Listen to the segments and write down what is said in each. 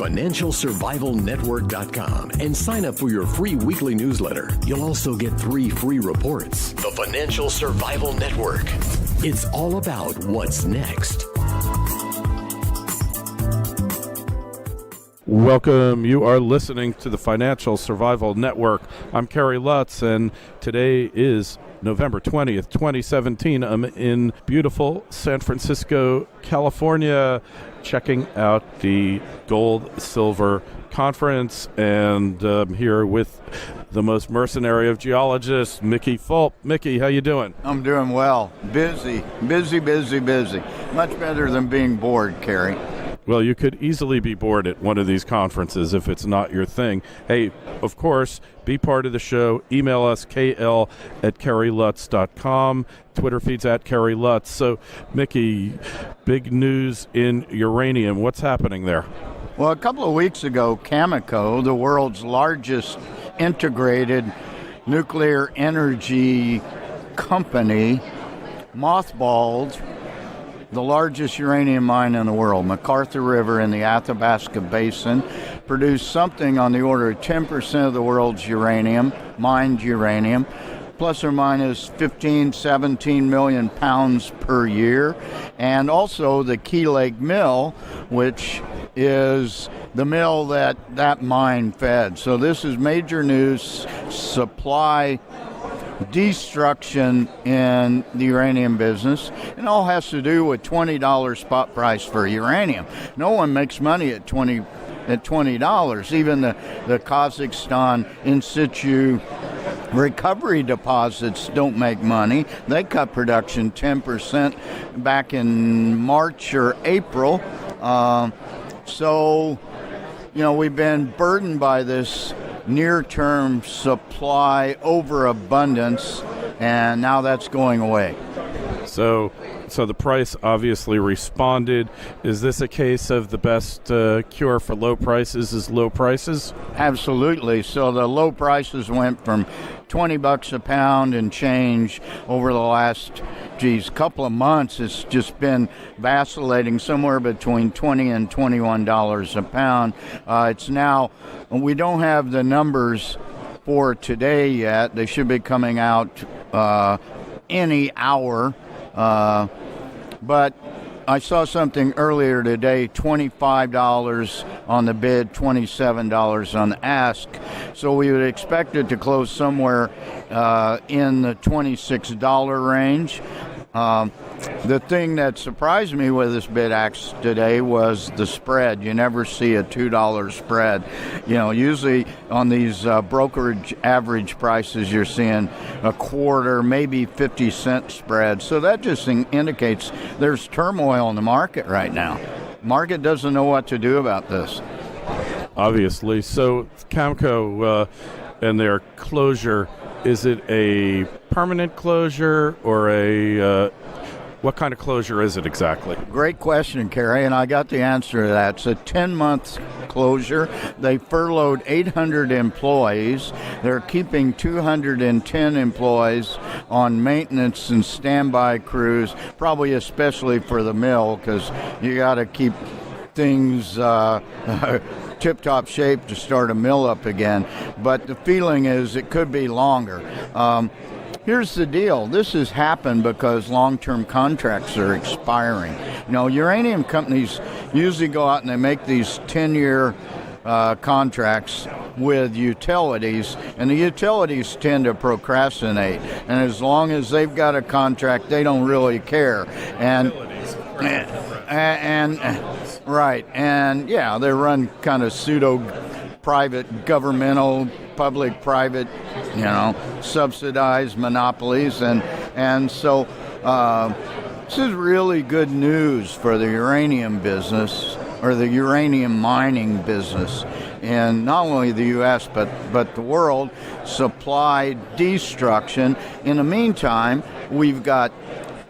financialsurvivalnetwork.com and sign up for your free weekly newsletter. You'll also get 3 free reports. The Financial Survival Network. It's all about what's next. Welcome. You are listening to the Financial Survival Network. I'm Kerry Lutz, and today is November 20th, 2017. I'm in beautiful San Francisco, California, checking out the Gold Silver Conference, and I'm here with the most mercenary of geologists, Mickey Fulp. Mickey, how you doing? I'm doing well. Busy. Much better than being bored, Kerry. Well, you could easily be bored at one of these conferences if it's not your thing. Hey, of course, be part of the show. Email us, kl@kerrylutz.com. Twitter feed's @KerryLutz. So, Mickey, big news in uranium. What's happening there? Well, a couple of weeks ago, Cameco, the world's largest integrated nuclear energy company, mothballed the largest uranium mine in the world, McArthur River in the Athabasca Basin, produced something on the order of 10% of the world's uranium, mined uranium, plus or minus 15, 17 million pounds per year. And also the Key Lake Mill, which is the mill that mine fed. So this is major news, supply destruction in the uranium business. It all has to do with $20 spot price for uranium. No one makes money at $20. Even the Kazakhstan in situ recovery deposits don't make money. They cut production 10% back in March or April. So, we've been burdened by this near-term supply overabundance, and now that's going away. So the price obviously responded. Is this a case of the best cure for low prices is low prices? Absolutely. So the low prices went from $20 a pound and change over the last couple of months. It's just been vacillating somewhere between $20 and $21 a pound. It's now, we don't have the numbers for today yet. They should be coming out any hour. But I saw something earlier today, $25 on the bid, $27 on the ask. So we would expect it to close somewhere in the $26 range. The thing that surprised me with this bid ask today was the spread. You never see a $2 spread. Usually on these brokerage average prices, you're seeing a quarter, maybe 50-cent spread. So that just indicates there's turmoil in the market right now. Market doesn't know what to do about this. Obviously. So Cameco and their closure, is it a permanent closure or what kind of closure is it exactly? Great question, Kerry, and I got the answer to that. It's a 10-month closure. They furloughed 800 employees. They're keeping 210 employees on maintenance and standby crews, probably especially for the mill, because you got to keep things tip-top shape to start a mill up again. But the feeling is it could be longer. Here's the deal. This has happened because long-term contracts are expiring. Uranium companies usually go out and they make these 10-year contracts with utilities, and the utilities tend to procrastinate. And as long as they've got a contract, they don't really care. Right. And yeah, they run kind of pseudo-private, governmental, public-private, subsidized monopolies. And so this is really good news for the uranium business, or the uranium mining business, in not only the U.S. but the world. Supply destruction. In the meantime, we've got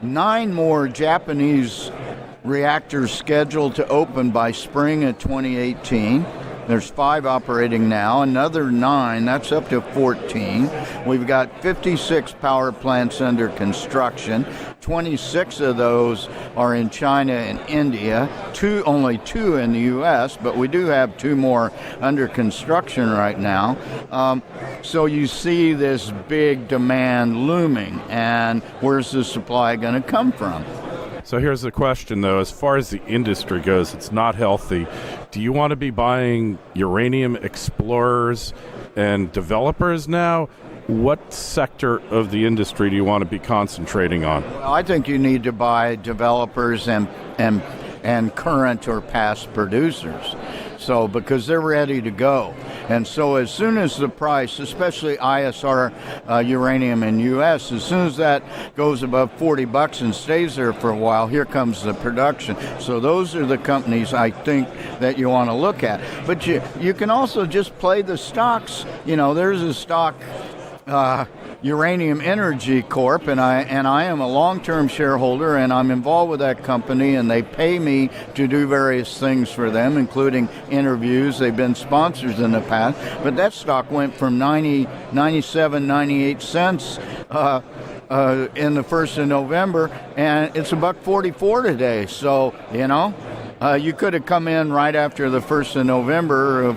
9 more Japanese reactors scheduled to open by spring of 2018. There's 5 operating now, another 9, that's up to 14. We've got 56 power plants under construction, 26 of those are in China and India, only two in the U.S., but we do have two more under construction right now. So you see this big demand looming, and where's the supply going to come from? So here's the question, though. As far as the industry goes, it's not healthy. Do you want to be buying uranium explorers and developers now? What sector of the industry do you want to be concentrating on? Well, I think you need to buy developers and current or past producers. So because they're ready to go. And so as soon as the price, especially ISR uranium in U.S., as soon as that goes above $40 and stays there for a while, here comes the production. So those are the companies I think that you want to look at. But you can also just play the stocks. You know, there's a stock, Uranium Energy Corp, and I am a long-term shareholder, and I'm involved with that company, and they pay me to do various things for them, including interviews. They've been sponsors in the past, but that stock went from 97, 98 cents in the 1st of November, and it's $1.44 today. So, you know, you could have come in right after the 1st of November,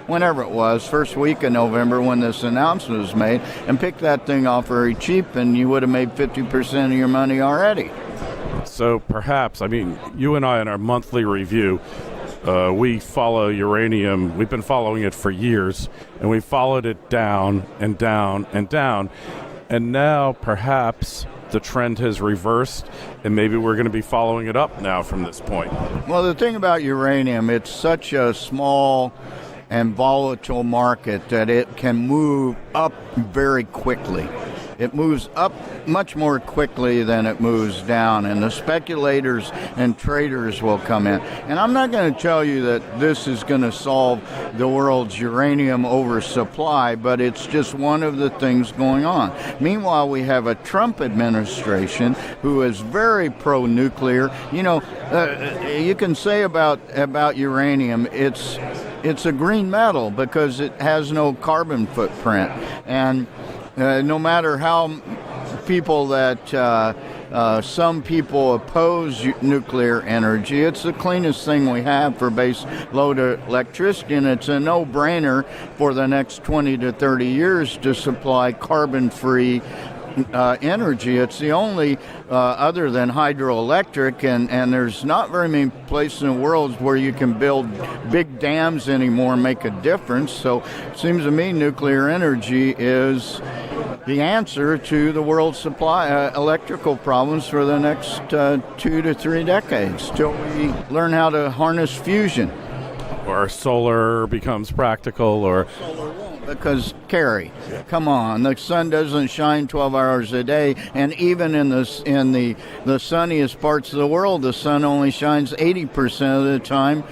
whenever it was, first week of November when this announcement was made, and picked that thing off very cheap, and you would have made 50% of your money already. So perhaps, I mean, you and I in our monthly review, we follow uranium. We've been following it for years, and we followed it down and down and down. And now perhaps the trend has reversed, and maybe we're going to be following it up now from this point. Well, the thing about uranium, it's such a small and volatile market that it can move up very quickly. It moves up much more quickly than it moves down, and the speculators and traders will come in. And I'm not going to tell you that this is going to solve the world's uranium oversupply, but it's just one of the things going on. Meanwhile, we have a Trump administration who is very pro-nuclear. You know, you can say about uranium, it's a green metal because it has no carbon footprint. And no matter how some people oppose nuclear energy, it's the cleanest thing we have for base load electricity, and it's a no-brainer for the next 20 to 30 years to supply carbon-free energy. It's the only other than hydroelectric, and there's not very many places in the world where you can build big dams anymore and make a difference. So it seems to me nuclear energy is the answer to the world's supply electrical problems for the next 2 to 3 decades till we learn how to harness fusion. Or solar becomes practical, or Solar won't, because Kerry, come on, the sun doesn't shine 12 hours a day, and even in the sunniest parts of the world, the sun only shines 80% of the time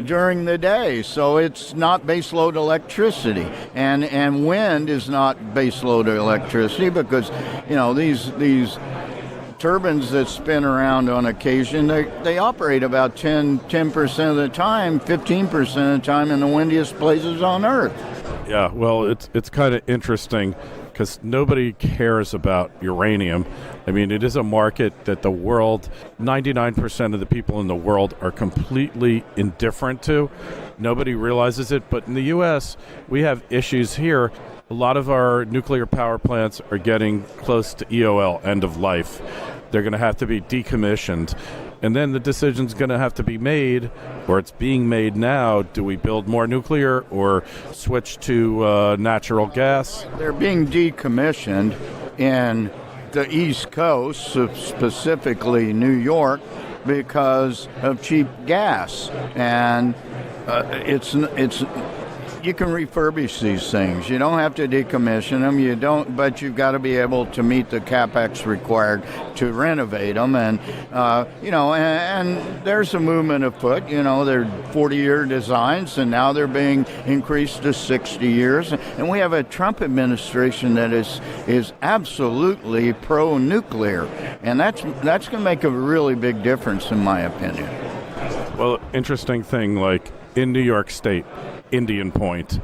during the day. So it's not baseload electricity, and wind is not baseload electricity because these turbines that spin around on occasion, they operate about 10% of the time, 15% of the time in the windiest places on Earth. Yeah, well, it's kind of interesting because nobody cares about uranium. I mean, it is a market that the world, 99% of the people in the world are completely indifferent to. Nobody realizes it, but in the U.S., we have issues here. A lot of our nuclear power plants are getting close to EOL, end of life. They're going to have to be decommissioned. And then the decision's going to have to be made, or it's being made now. Do we build more nuclear or switch to natural gas? They're being decommissioned in the East Coast, specifically New York, because of cheap gas. And you can refurbish these things. You don't have to decommission them. But you've got to be able to meet the capex required to renovate them. And and there's a movement afoot. They're 40-year designs, and now they're being increased to 60 years. And we have a Trump administration that is absolutely pro-nuclear, and that's going to make a really big difference, in my opinion. Well, interesting thing, like in New York State, Indian Point,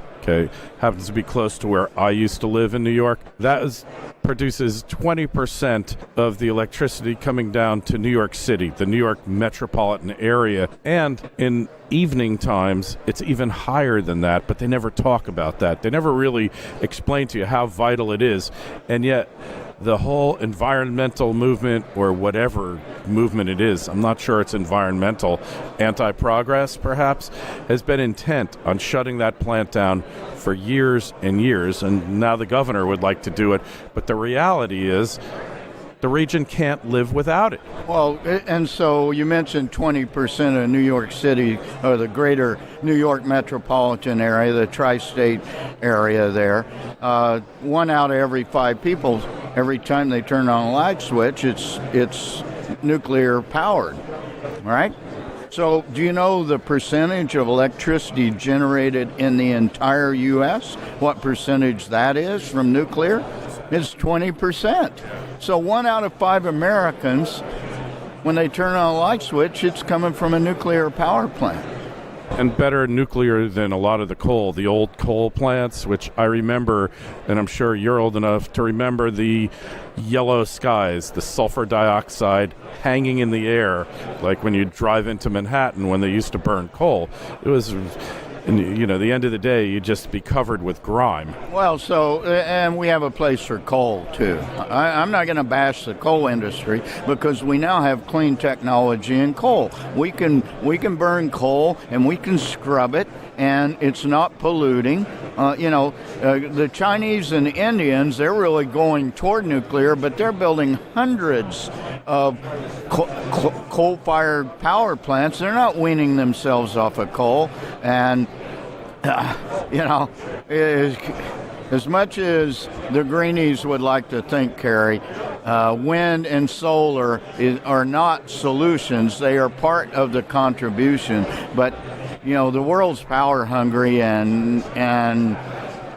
happens to be close to where I used to live in New York. That is produces 20% of the electricity coming down to New York City, the New York metropolitan area. And in evening times, it's even higher than that, but they never talk about that. They never really explain to you how vital it is. And yet, the whole environmental movement, or whatever movement it is, I'm not sure it's environmental, anti-progress perhaps, has been intent on shutting that plant down for years and years, and now the governor would like to do it. But the reality is the region can't live without it. Well, and so you mentioned 20% of New York City, or the greater New York metropolitan area, the tri-state area there. 1 out of every 5 people, every time they turn on a light switch, it's nuclear powered, right? So do you know the percentage of electricity generated in the entire U.S.? What percentage that is from nuclear? It's 20%. So 1 out of 5 Americans, when they turn on a light switch, it's coming from a nuclear power plant. And better nuclear than a lot of the coal, the old coal plants, which I remember, and I'm sure you're old enough to remember the yellow skies, the sulfur dioxide hanging in the air, like when you drive into Manhattan when they used to burn coal. It was... And, you know, the end of the day, you'd just be covered with grime. Well, so, and we have a place for coal, too. I'm not going to bash the coal industry, because we now have clean technology in coal. We can burn coal, and we can scrub it, and it's not polluting. The Chinese and the Indians, they're really going toward nuclear, but they're building hundreds of coal-fired power plants. They're not weaning themselves off of coal. And, as much as the greenies would like to think, Carrie, wind and solar are not solutions. They are part of the contribution. But, the world's power hungry, and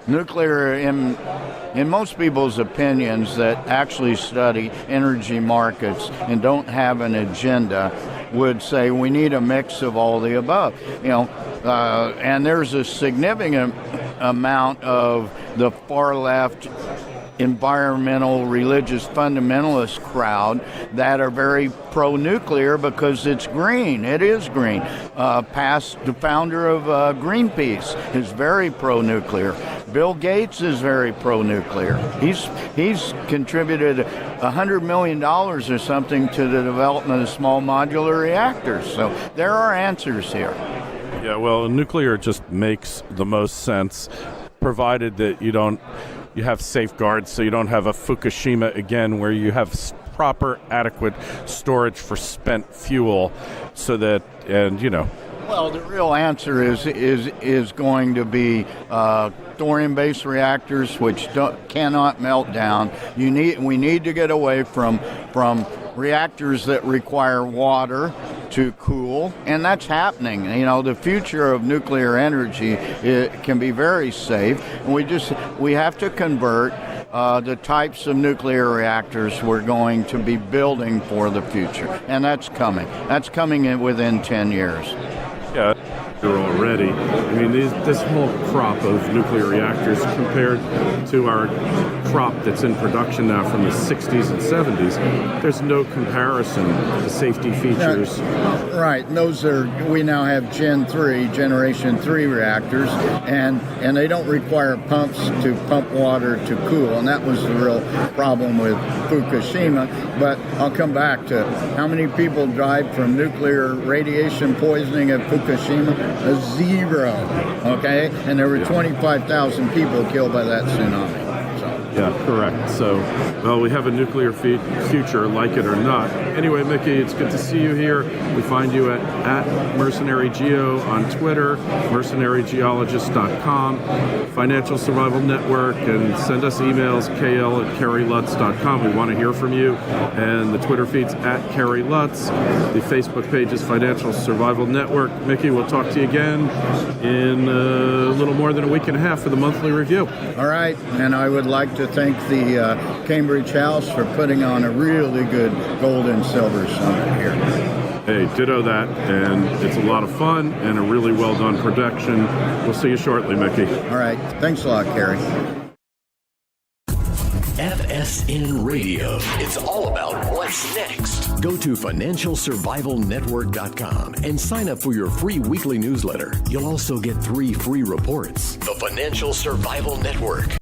nuclear, in most people's opinions that actually study energy markets and don't have an agenda, would say we need a mix of all the above. And there's a significant amount of the far left environmental, religious, fundamentalist crowd that are very pro-nuclear because it's green. It is green. The founder of Greenpeace is very pro-nuclear. Bill Gates is very pro-nuclear. He's contributed $100 million or something to the development of small modular reactors. So there are answers here. Yeah, well, nuclear just makes the most sense, provided that you have safeguards, so you don't have a Fukushima again, where you have proper, adequate storage for spent fuel, so that, Well, the real answer is going to be thorium-based reactors, which cannot melt down. We need to get away from reactors that require water to cool, and that's happening. The future of nuclear energy, it can be very safe, and we have to convert the types of nuclear reactors we're going to be building for the future, and that's coming. That's coming in within 10 years. Yeah, already. This whole crop of nuclear reactors compared to our crop that's in production now from the 60s and 70s, there's no comparison to safety features. Right. We now have Generation 3 reactors, and they don't require pumps to pump water to cool, and that was the real problem with Fukushima. But I'll come back to how many people died from nuclear radiation poisoning at Fukushima. 0, okay? And there were 25,000 people killed by that tsunami. Yeah, correct. So, well, we have a nuclear future, like it or not. Anyway, Mickey, it's good to see you here. We find you at Mercenary Geo on Twitter, mercenarygeologist.com, Financial Survival Network, and send us emails, kl@kerrylutz.com. We want to hear from you. And the Twitter feed's at Kerry Lutz. The Facebook page is Financial Survival Network. Mickey, we'll talk to you again in a little more than a week and a half for the monthly review. All right, and I would like to thank the Cambridge House for putting on a really good gold and silver summit here. Hey, ditto that, and it's a lot of fun and a really well-done production. We'll see you shortly, Mickey. All right. Thanks a lot, Kerry. FS FSN Radio. It's all about what's next. Go to financialsurvivalnetwork.com and sign up for your free weekly newsletter. You'll also get 3 free reports. The Financial Survival Network.